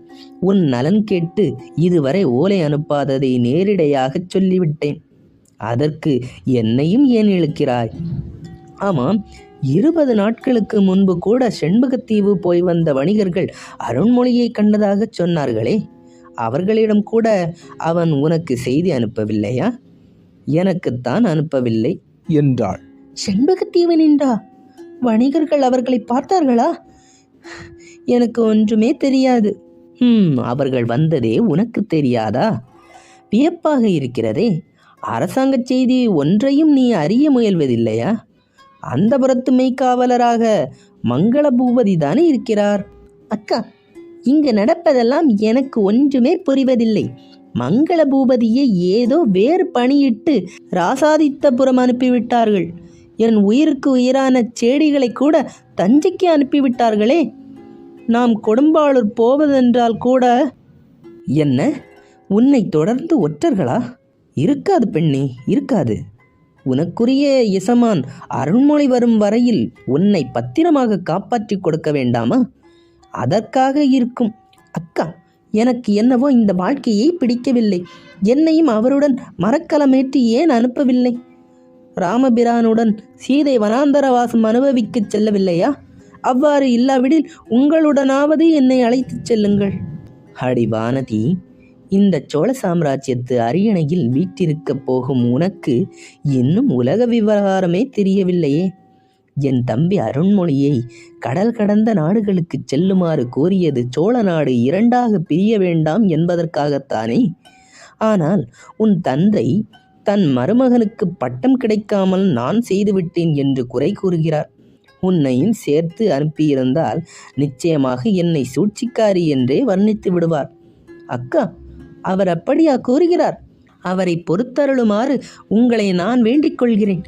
உன் நலன் கேட்டு இதுவரை ஓலை அனுப்பாததை நேரிடையாகச் சொல்லிவிட்டேன். அதற்கு என்னையும் ஏன் இழுக்கிறாய்? ஆமாம், 20 நாட்களுக்கு முன்பு கூட செண்பகத்தீவு போய் வந்த வணிகர்கள் அருண்மொழியை கண்டதாக சொன்னார்களே, அவர்களிடம் கூட அவன் உனக்கு செய்தி அனுப்பவில்லையா? எனக்குத்தான் அனுப்பவில்லை என்றாள். செண்பகத்தீவு நின்றா? வணிகர்கள் அவர்களை பார்த்தார்களா? எனக்கு ஒன்றுமே தெரியாது. அவர்கள் வந்ததே உனக்கு தெரியாதா? வியப்பாக இருக்கிறதே. அரசாங்க செய்தி ஒன்றையும் நீ அறிய முயல்வதில்லையா? அந்த புறத்து மெய்க்காவலராக மங்கள பூபதி தானே இருக்கிறார். அக்கா, இங்கு நடப்பதெல்லாம் எனக்கு ஒன்றுமே புரிவதில்லை. மங்கள பூபதியை ஏதோ வேறு பணியிட்டு ராசாதித்தபுரம் அனுப்பிவிட்டார்கள். என் உயிருக்கு உயிரான செடிகளை கூட தஞ்சைக்கு அனுப்பிவிட்டார்களே. நாம் கொடும்பாளூர் போவதென்றால் கூட என்ன, உன்னை தொடர்ந்து ஒற்றர்களா? இருக்காது பெண்ணே, இருக்காது. உனக்குரிய எசமான் அருண்மொழி வரும் வரையில் உன்னை பத்திரமாக காப்பாற்றி கொடுக்க வேண்டாமா? அதற்காக இருக்கும். அக்கா, எனக்கு என்னவோ இந்த வாழ்க்கையை பிடிக்கவில்லை. என்னையும் அவருடன் மரக்கலமேற்றி ஏன் அனுப்பவில்லை? ராமபிரானுடன் சீதை வனாந்தரவாசம் அனுபவிக்கச் செல்லவில்லையா? அவ்வாறு இல்லாவிடில் உங்களுடனாவது என்னை அழைத்துச் செல்லுங்கள். அடி வானதி, இந்த சோழ சாம்ராஜ்யத்து அரியணையில் வீற்றிருக்கப் போகும் உனக்கு இன்னும் உலக விவகாரமே தெரியவில்லையே. என் தம்பி அருண்மொழியை கடல் கடந்த நாடுகளுக்கு செல்லுமாறு கோரியது சோழ நாடு 2ஆக பிரிய வேண்டாம் என்பதற்காகத்தானே. ஆனால் உன் தந்தை தன் மருமகனுக்கு பட்டம் கிடைக்காமல் நான் செய்துவிட்டேன் என்று குறை கூறுகிறார். உன்னையும் சேர்த்து அனுப்பியிருந்தால் நிச்சயமாக என்னை சூழ்ச்சிக்காரி என்றே வர்ணித்து விடுவார். அக்கா, அவர் அப்படியா கூறுகிறார்? அவரை பொறுத்தருளுமாறு உங்களை நான் வேண்டிக் கொள்கிறேன்.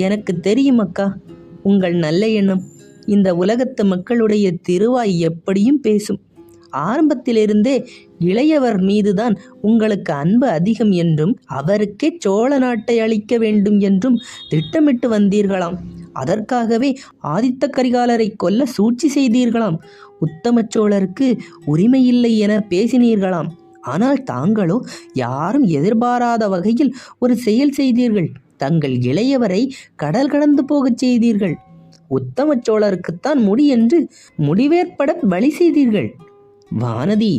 எனக்கு தெரியும் அக்கா, உங்கள் நல்ல எண்ணம். இந்த உலகத்து மக்களுடைய திருவாய் எப்படியும் பேசும். ஆரம்பத்திலிருந்தே இளையவர் மீதுதான் உங்களுக்கு அன்பு அதிகம் என்றும் அவருக்கே சோழ நாட்டை அளிக்க வேண்டும் என்றும் திட்டமிட்டு வந்தீர்களாம். அதற்காகவே ஆதித்த கரிகாலரை கொல்ல சூழ்ச்சி செய்தீர்களாம். உத்தம சோழருக்கு உரிமையில்லை என பேசினீர்களாம். ஆனால் தாங்களோ யாரும் எதிர்பாராத வகையில் ஒரு செயல் செய்தீர்கள். தங்கள் இளையவரை கடல் கடந்து போகச் செய்தீர்கள். உத்தம சோழருக்குத்தான் முடி என்று முடிவேற்பட வழி செய்தீர்கள். வானதி,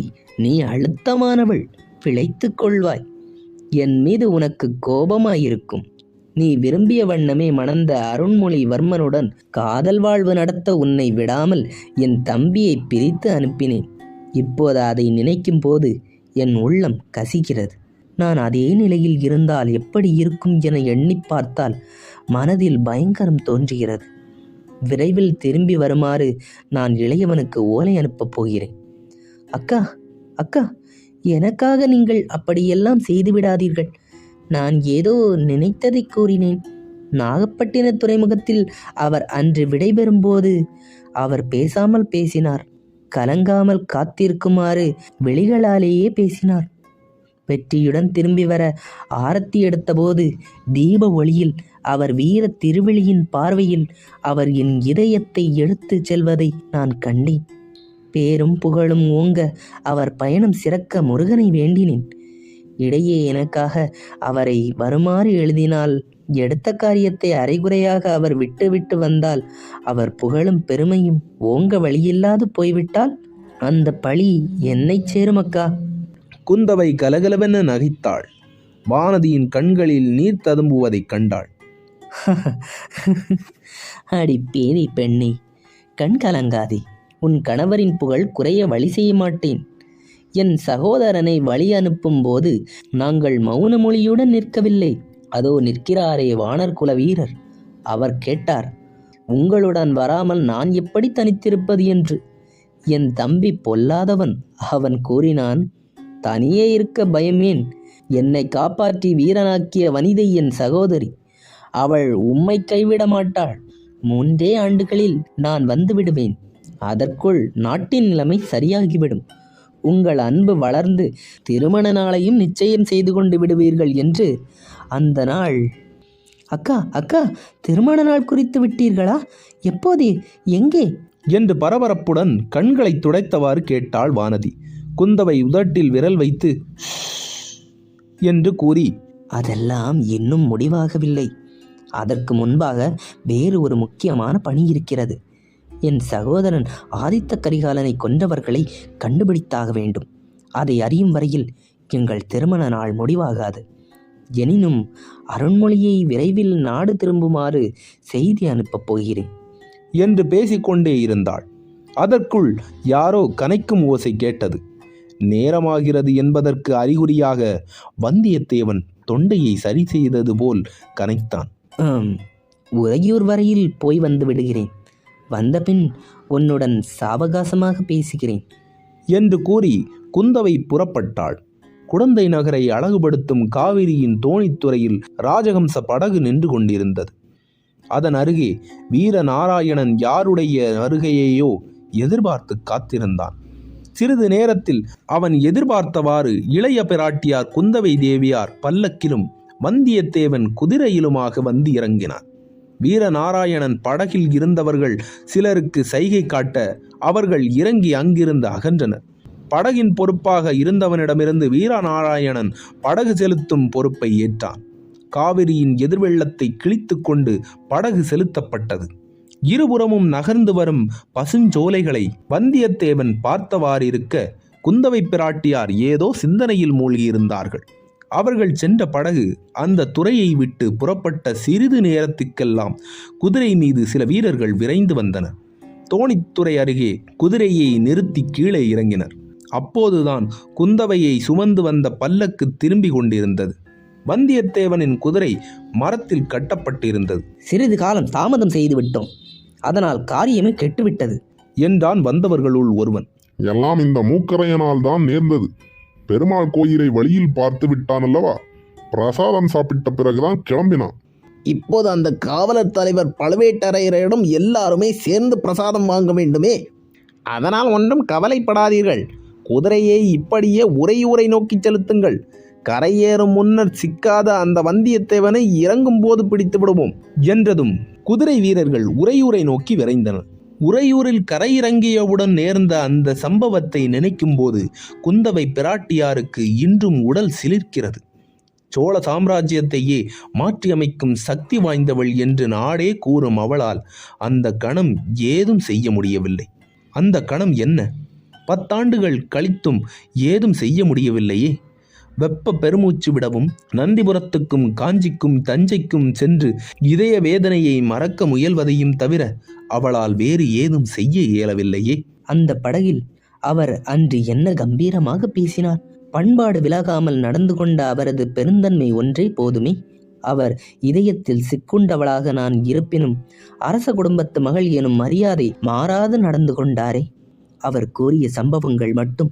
நீ அழுத்தமானவள், பிழைத்துக் கொள்வாய். என் மீது உனக்கு கோபமாயிருக்கும். நீ விரும்பிய வண்ணமே மணந்த அருண்மொழிவர்மனுடன் காதல் வாழ்வு நடத்த உன்னை விடாமல் என் தம்பியை பிரித்து அனுப்பினேன். இப்போது அதை நினைக்கும் போது என் உள்ளம் கசிகிறது. நான் அதே நிலையில் இருந்தால் எப்படி இருக்கும் என எண்ணி பார்த்தால் மனதில் பயங்கரம் தோன்றுகிறது. விரைவில் திரும்பி வருமாறு நான் இளையவனுக்கு ஓலை அனுப்பப் போகிறேன். அக்கா, அக்கா, எனக்காக நீங்கள் அப்படியெல்லாம் செய்துவிடாதீர்கள். நான் ஏதோ நினைத்ததை கூறினேன். நாகப்பட்டின துறைமுகத்தில் அவர் அன்று விடைபெறும்போது அவர் பேசாமல் பேசினார். கலங்காமல் காத்திருக்குமாறு வெளிகளாலேயே பேசினார். வெற்றியுடன் திரும்பி வர ஆரத்தி எடுத்தபோது தீப ஒளியில் அவர் வீர திருவிழியின் பார்வையில் அவர் என் இதயத்தை எடுத்து செல்வதை நான் கண்டேன். பேரும் புகழும் ஓங்க அவர் பயணம் சிறக்க முருகனை வேண்டினேன். இடையே எனக்காக அவரை வருமாறு எழுதினால், எடுத்த காரியத்தை அரைகுறையாக அவர் விட்டு வந்தால், அவர் புகழும் பெருமையும் ஓங்க வழியில்லாது போய்விட்டால் அந்த பழி என்னை சேருமக்கா. குந்தவை கலகலவென நகைத்தாள். வானதியின் கண்களில் நீர் ததும்புவதைக் கண்டாள். அடி பேதை பெண்ணே, கண் கலங்காதே. உன் கணவரின் புகழ் குறைய வழி செய்ய மாட்டேன். என் சகோதரனை வழி அனுப்பும் போது நாங்கள் மௌன மொழியுடன் நிற்கவில்லை. அதோ நிற்கிறாரே வானர் குல வீரர். அவர் கேட்டார், உங்களுடன் வராமல் நான் எப்படி தனித்திருப்பது என்று. என் தம்பி பொல்லாதவன். அவன் கூறினான், தனியே இருக்க பயமேன். என்னை காப்பாற்றி வீரனாக்கிய வனிதை என் சகோதரி. அவள் உம்மை கைவிட மாட்டாள். 3 ஆண்டுகளில் நான் வந்து விடுவேன். அதற்குள் நாட்டின் நிலைமை சரியாகிவிடும். உங்கள் அன்பு வளர்ந்து திருமண நாளையும் நிச்சயம் செய்து கொண்டு விடுவீர்கள் என்று அந்த நாள். அக்கா, அக்கா, திருமண நாள் குறித்து விட்டீர்களா? எப்போது? எங்கே? என்று பரபரப்புடன் கண்களை துடைத்தவாறு கேட்டாள் வானதி. குந்தவை உதட்டில் விரல் வைத்து என்று கூறி, அதெல்லாம் இன்னும் முடிவாகவில்லை. அதற்கு முன்பாக வேறு ஒரு முக்கியமான பணி இருக்கிறது. என் சகோதரன் ஆதித்த கரிகாலனை கொன்றவர்களை கண்டுபிடித்தாக வேண்டும். அதை அறியும் வரையில் எங்கள் திருமண நாள் முடிவாகாது. எனினும் அருண்மொழியை விரைவில் நாடு திரும்புமாறு செய்தி அனுப்பப் போகிறேன் என்று பேசிக்கொண்டே இருந்தாள். அதற்குள் யாரோ கனைக்கும் ஓசை கேட்டது. நேரமாகிறது என்பதற்கு அறிகுறியாக வந்தியத்தேவன் தொண்டையை சரி செய்தது போல் கனைத்தான். உறையூர் வரையில் போய் வந்து விடுகிறேன். வந்தபின் உன்னுடன் சாவகாசமாக பேசுகிறேன் என்று கூறி குந்தவை புறப்பட்டாள். குடந்தை நகரை அழகுபடுத்தும் காவிரியின் தோணித்துறையில் ராஜகம்ச படகு நின்று கொண்டிருந்தது. அதன் அருகே வீரநாராயணன் யாருடைய வருகையையோ எதிர்பார்த்து காத்திருந்தான். சிறிது நேரத்தில் அவன் எதிர்பார்த்தவாறு இளைய பிராட்டியார் குந்தவை தேவியார் பல்லக்கிலும் வந்தியத்தேவன் குதிரையிலுமாக வந்து இறங்கினார். வீரநாராயணன் படகில் இருந்தவர்கள் சிலருக்கு சைகை காட்ட அவர்கள் இறங்கி அங்கிருந்து அகன்றனர். படகின் பொறுப்பாக இருந்தவனிடமிருந்து வீரநாராயணன் படகு செலுத்தும் பொறுப்பை ஏற்றான். காவிரியின் எதிர்வெள்ளத்தை கிழித்து கொண்டு படகு செலுத்தப்பட்டது. இருபுறமும் நகர்ந்து வரும் பசுஞ்சோலைகளை வந்தியத்தேவன் பார்த்தவாறிருக்க குந்தவை பிராட்டியார் ஏதோ சிந்தனையில் மூழ்கியிருந்தார்கள். அவர்கள் சென்ற படகு அந்த துறையை விட்டு புறப்பட்ட சிறிது நேரத்துக்கெல்லாம் குதிரை மீது சில வீரர்கள் விரைந்து வந்தனர். தோணித்துறை அருகே குதிரையை நிறுத்தி கீழே இறங்கினர். அப்போதுதான் குந்தவையை சுமந்து வந்த பல்லக்கு திரும்பி கொண்டிருந்தது. வந்தியத்தேவனின் குதிரை மரத்தில் கட்டப்பட்டிருந்தது. சிறிது காலம் தாமதம் செய்து விட்டோம். அதனால் காரியமே கெட்டுவிட்டது என்றான் வந்தவர்களுள் ஒருவன். எல்லாம் இந்த மூக்கரையனால் தான் நேர்ந்தது. பெருமாள் கோயிலை வழியில் பார்த்து விட்டான் அல்லவா, பிரசாதம் சாப்பிட்ட பிறகுதான் கிளம்பினான். இப்போது அந்த காவலர் தலைவர் பழுவேட்டரையரிடம் எல்லாருமே சேர்ந்து பிரசாதம் வாங்க வேண்டுமே. அதனால் ஒன்றும் கவலைப்படாதீர்கள். குதிரையை இப்படியே உறையூரை நோக்கி செலுத்துங்கள். கரையேறும் முன்னர் சிக்காத அந்த வந்தியத்தேவனை இறங்கும் போது பிடித்து விடுவோம் என்றதும் குதிரை வீரர்கள் உறையூரை நோக்கி விரைந்தனர். உறையூரில் கரையிறங்கியவுடன் நேர்ந்த அந்த சம்பவத்தை நினைக்கும் போது குந்தவை பிராட்டியாருக்கு இன்றும் உடல் சிலிர்க்கிறது. சோழ சாம்ராஜ்யத்தையே மாற்றியமைக்கும் சக்தி வாய்ந்தவள் என்று நாடே கூறும் அவளால் அந்த கணம் ஏதும் செய்ய முடியவில்லை. அந்த கணம் என்ன? 10 ஆண்டுகள் கழித்தும் ஏதும் செய்ய முடியவில்லையே. வெப்ப பெருமூச்சு விடவும் நந்திபுரத்துக்கும் காஞ்சிக்கும் தஞ்சைக்கும் சென்று இதய வேதனையை மறக்க முயல்வதையும் தவிர அவளால் வேறு ஏதும் செய்ய இயலவில்லையே. அந்த படகில் அவர் அன்று என்ன கம்பீரமாக பேசினார். பண்பாடு விலகாமல் நடந்து கொண்ட அவரது பெருந்தன்மை ஒன்றே போதுமே. அவர் இதயத்தில் சிக்குண்டவளாக நான் இருப்பினும் அரச குடும்பத்து மகள் எனும் மரியாதை மாறாது நடந்து கொண்டாரே. அவர் கூறிய சம்பவங்கள் மட்டும்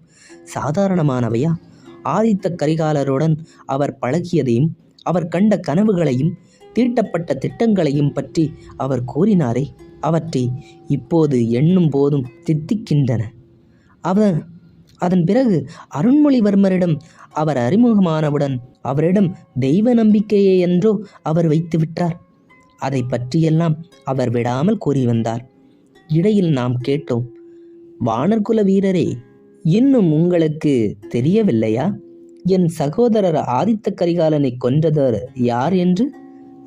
சாதாரணமானவையா? ஆதித்த கரிகாலருடன் அவர் பழகியதையும் அவர் கண்ட கனவுகளையும் தீட்டப்பட்ட திட்டங்களையும் பற்றி அவர் கூறினாரே, அவற்றை இப்போது எண்ணும் போதும் தித்திக்கின்றன. அதன் பிறகு அருண்மொழிவர்மரிடம் அவர் அறிமுகமானவுடன் அவரிடம் தெய்வ நம்பிக்கையே என்றோ அவர் வைத்துவிட்டார். அதை பற்றியெல்லாம் அவர் விடாமல் கூறி வந்தார். இடையில் நாம் கேட்டோம், வானர்குல வீரரே, இன்னும் உங்களுக்கு தெரியவில்லையா என் சகோதரர் ஆதித்த கரிகாலனை கொன்றவர் யார் என்று?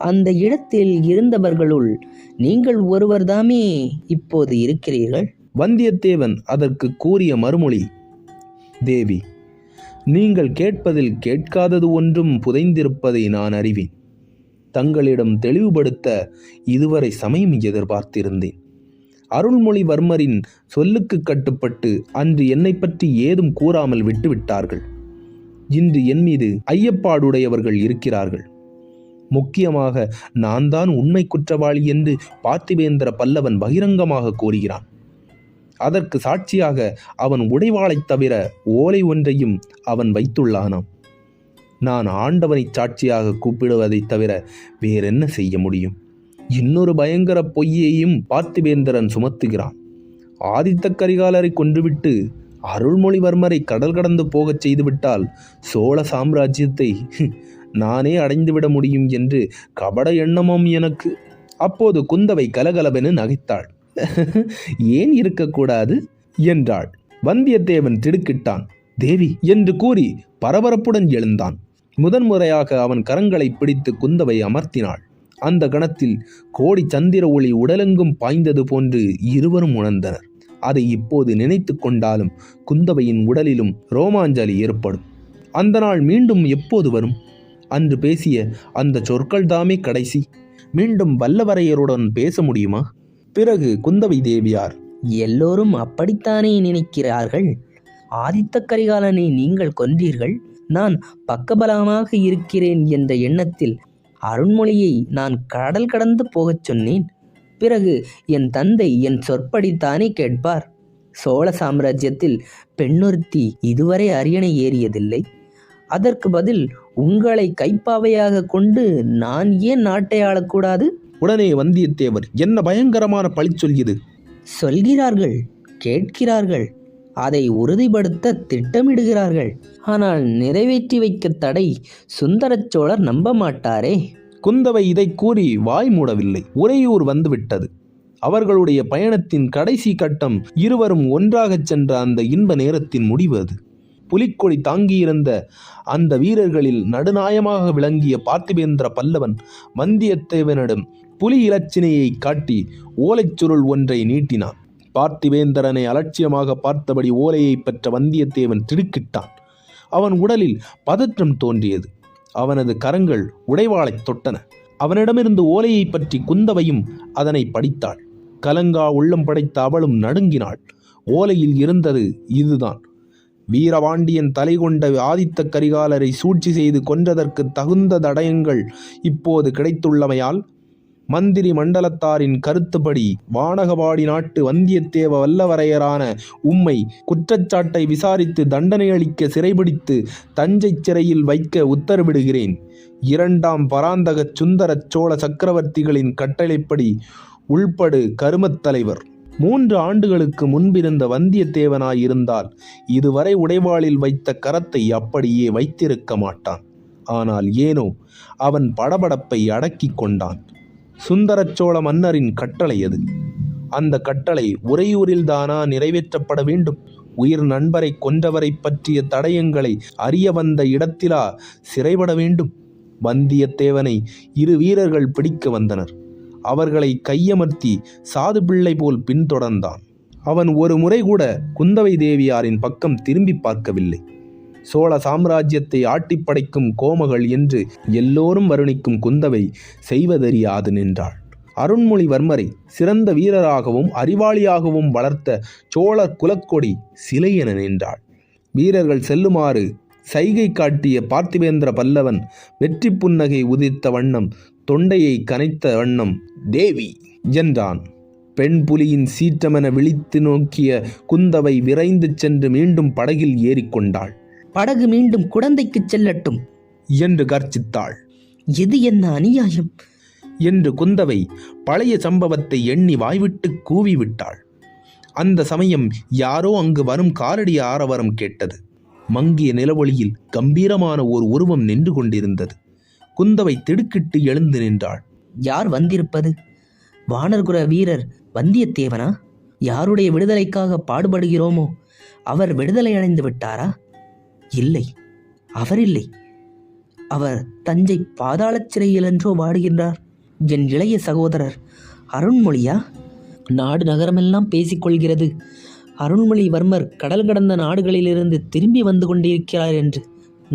அந்த இடத்தில் இருந்தவர்களுள் நீங்கள் ஒருவர்தாமே இப்போது இருக்கிறீர்கள். வந்தியத்தேவன் அதற்கு கூறிய மறுமொழி, தேவி, நீங்கள் கேட்பதில் கேட்காதது ஒன்றும் புதைந்திருப்பதை நான் அறிவேன். தங்களிடம் தெளிவுபடுத்த இதுவரை சமயம் எதிர்பார்த்திருந்தேன். அருள்மொழிவர்மரின் சொல்லுக்கு கட்டுப்பட்டு அன்று என்னை பற்றி ஏதும் கூறாமல் விட்டுவிட்டார்கள். இன்று என் மீது ஐயப்பாடுடையவர்கள் இருக்கிறார்கள். முக்கியமாக நான் தான் உண்மை குற்றவாளி என்று பார்த்திபேந்திர பல்லவன் பகிரங்கமாக கூறுகிறான். அதற்கு சாட்சியாக அவன் உடைவாளைத் தவிர ஓலை ஒன்றையும் அவன் வைத்துள்ளானாம். நான் ஆண்டவனை சாட்சியாக கூப்பிடுவதைத் தவிர வேறென்ன செய்ய முடியும்? இன்னொரு பயங்கர பொய்யையும் பார்த்திபேந்திரன் சுமத்துகிறான். ஆதித்த கரிகாலரை கொன்றுவிட்டு அருள்மொழிவர்மரை கடல் கடந்து போகச் செய்துவிட்டால் சோழ சாம்ராஜ்யத்தை நானே அடைந்துவிட முடியும் என்று கபட எண்ணமும் எனக்கு. அப்போது குந்தவை கலகலவென நகைத்தாள். ஏன் இருக்கக்கூடாது என்றாள். வந்தியத்தேவன் திடுக்கிட்டான். தேவி என்று கூறி பரபரப்புடன் எழுந்தான். முதன்முறையாக அவன் கரங்களை பிடித்து குந்தவை அமர்த்தினாள். அந்த கணத்தில் கோடி சந்திர ஒளி உடலெங்கும் பாய்ந்தது போன்று இருவரும் உணர்ந்தனர். அதை இப்போது நினைத்து கொண்டாலும் குந்தவையின் உடலிலும் ரோமாஞ்சலி ஏற்படும். அந்த நாள் மீண்டும் எப்போது வரும்? அன்று பேசிய அந்த சொற்கள் தாமே கடைசி. மீண்டும் வல்லவரையருடன் பேச முடியுமா? பிறகு குந்தவை தேவியார், எல்லோரும் அப்படித்தானே நினைக்கிறார்கள். ஆதித்த கரிகாலனை நீங்கள் கொன்றீர்கள், நான் பக்கபலமாக இருக்கிறேன் என்ற எண்ணத்தில் அருண்மொழியை நான் கடல் கடந்து போகச் சொன்னேன். பிறகு என் தந்தை என் சொற்படித்தானே கேட்பார். சோழ சாம்ராஜ்யத்தில் பெண்ணொருத்தி இதுவரை அரியணை ஏறியதில்லை. அதற்கு பதில் உங்களை கைப்பாவையாக கொண்டு நான் ஏன் நாட்டை ஆளக்கூடாது? உடனே வந்தியத்தேவர், என்ன பயங்கரமான பழி சொல்கிறது? சொல்கிறார்கள், கேட்கிறார்கள், அதை உறுதிப்படுத்த திட்டமிடுகிறார்கள். ஆனால் நிறைவேற்றி வைக்க தடை சுந்தர சோழர் நம்ப மாட்டாரே. குந்தவை இதை கூறி வாய் மூடவில்லை. உறையூர் வந்துவிட்டது. அவர்களுடைய பயணத்தின் கடைசி கட்டம். இருவரும் ஒன்றாகச் சென்ற அந்த இன்ப நேரத்தின் முடிவு அது. புலிக்கொடி தாங்கியிருந்த அந்த வீரர்களில் நடுநாயமாக விளங்கிய பார்த்திபேந்திர பல்லவன் வந்தியத்தேவனிடம் புலி இலச்சினையை காட்டி ஓலைச் சுருள் ஒன்றை நீட்டினான். பார்த்திபேந்திரனை அலட்சியமாக பார்த்தபடி ஓலையை பெற்ற வந்தியத்தேவன் திடுக்கிட்டான். அவன் உடலில் பதற்றம் தோன்றியது. அவனது கரங்கள் உடைவாளைத் தொட்டன. அவனிடமிருந்து ஓலையை பற்றி குந்தவையும் அதனை படித்தாள். கலங்கா உள்ளம் படைத்த அவளும் நடுங்கினாள். ஓலையில் இருந்தது இதுதான்: வீரபாண்டியன் தலை கொண்ட ஆதித்த கரிகாலரை சூழ்ச்சி செய்து கொன்றதற்கு தகுந்த தடயங்கள் இப்போது கிடைத்துள்ளமையால் மந்திரி மண்டலத்தாரின் கருத்துப்படி வானகபாடி நாட்டு வந்தியத்தேவ வல்லவரையரான உம்மை குற்றச்சாட்டை விசாரித்து தண்டனை அளிக்க சிறைபிடித்து தஞ்சை சிறையில் வைக்க உத்தரவிடுகிறேன். 2ஆம் பராந்தக சுந்தர சோழ சக்கரவர்த்திகளின் கட்டளைப்படி உள்படு கருமத் தலைவர். 3 ஆண்டுகளுக்கு முன்பிருந்த வந்தியத்தேவனாயிருந்தால் இதுவரை உடைவாளில் வைத்த கரத்தை அப்படியே வைத்திருக்க மாட்டான். ஆனால் ஏனோ அவன் படபடப்பை அடக்கிக் கொண்டான். சுந்தரச் சோழ மன்னரின் கட்டளை அது. அந்த கட்டளை உறையூரில்தானா நிறைவேற்றப்பட வேண்டும்? உயிர் நண்பரை கொன்றவரை பற்றிய தடயங்களை அறிய வந்த இடத்திலா சிறைபட வேண்டும்? வந்தியத்தேவனை 2 வீரர்கள் பிடிக்க வந்தனர். அவர்களை கையமர்த்தி சாது பிள்ளை போல் பின்தொடர்ந்தான். அவன் ஒரு முறை கூட குந்தவை தேவியாரின் பக்கம் திரும்பி பார்க்கவில்லை. சோழ சாம்ராஜ்யத்தை ஆட்டிப்படைக்கும் கோமகள் என்று எல்லோரும் வருணிக்கும் குந்தவை செய்வதறியாது நின்றாள். அருண்மொழிவர்மரை சிறந்த வீரராகவும் அறிவாளியாகவும் வளர்த்த சோழ குலக்கொடி சிலை என நின்றாள். வீரர்கள் செல்லுமாறு சைகை காட்டிய பார்த்திபேந்திர பல்லவன் வெற்றி புன்னகை உதிர்த்த வண்ணம் தொண்டையை கனைத்த வண்ணம் தேவி என்றான். பெண் புலியின் சீற்றமென விழித்து நோக்கிய குந்தவை விரைந்து சென்று மீண்டும் படகில் ஏறிக்கொண்டாள். படகு மீண்டும் குடந்தைக்கு செல்லட்டும் என்று கர்ஜித்தாள். இது என்ன அநியாயம் என்று குந்தவை பழைய சம்பவத்தை எண்ணி வாய்விட்டு கூவிவிட்டாள். அந்த சமயம் யாரோ அங்கு வரும் காலடி ஆரவாரம் கேட்டது. மங்கிய நிலவொளியில் கம்பீரமான ஓர் உருவம் நின்று கொண்டிருந்தது. குந்தவை திடுக்கிட்டு எழுந்து நின்றாள். யார் வந்திருப்பது? வானர்குல வீரர் வந்தியத்தேவனா? யாருடைய விடுதலைக்காக பாடுபடுகிறோமோ அவர் விடுதலை அடைந்து விட்டாரா? இல்லை, அவரில்லை. அவர் தஞ்சை பாதாளச் சிறையில் என்றோ வாடுகின்றார். என் இளைய சகோதரர் அருண்மொழியா? நாடு நகரமெல்லாம் பேசிக்கொள்கிறது அருண்மொழிவர்மர் கடல் கடந்த நாடுகளிலிருந்து திரும்பி வந்து கொண்டிருக்கிறார் என்று.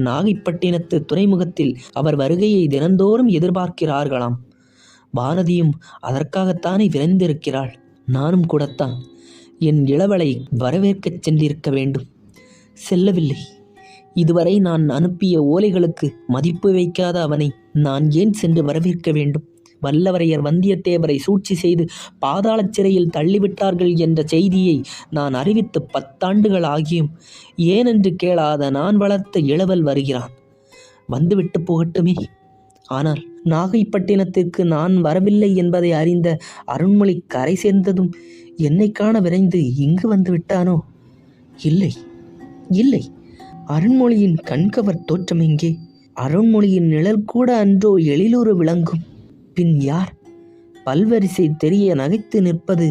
நாகைப்பட்டினத்து துறைமுகத்தில் அவர் வருகையை தினந்தோறும் எதிர்பார்க்கிறார்களாம். பாரதியும் அதற்காகத்தானே விரைந்திருக்கிறாள். நானும் கூடத்தான் என் இளவலை வரவேற்கச் சென்றிருக்க வேண்டும். செல்லவில்லை. இதுவரை நான் அனுப்பிய ஓலைகளுக்கு மதிப்பு வைக்காத அவனை நான் ஏன் சென்று வரவேற்க வேண்டும்? வல்லவரையர் வந்தியத்தேவரை சூழ்ச்சி செய்து பாதாளச் சிறையில் தள்ளிவிட்டார்கள் என்ற செய்தியை நான் அறிவித்து 10 ஆண்டுகள் ஆகியும் ஏனென்று கேளாத நான் வளர்த்த இளவல் வருகிறான். வந்துவிட்டு போகட்டுமே. ஆனால் நாகைப்பட்டினத்திற்கு நான் வரவில்லை என்பதை அறிந்த அருண்மொழி கரை சேர்ந்ததும் என்னை காண விரைந்து இங்கு வந்து விட்டானோ? இல்லை, இல்லை. அருண்மொழியின் கண்கவர் தோற்றம் எங்கே? அருண்மொழியின் நிழல் கூட அன்றோ எழிலூறு விளங்கும். பின் யார்? பல்வரிசை தெரிய நகைத்து நிற்பது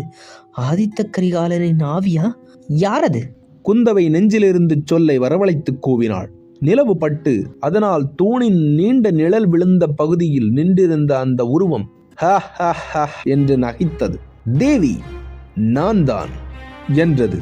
ஆதித்த கரிகாலனின் ஆவியா? யாரது? குந்தவை நெஞ்சிலிருந்து சொல்லை வரவழைத்து கூவினாள். நிலவு பட்டு அதனால் தூணின் நீண்ட நிழல் விழுந்த பகுதியில் நின்றிருந்த அந்த உருவம் ஹ ஹ ஹ என்று நகைத்தது. தேவி, நான் தான் என்றது.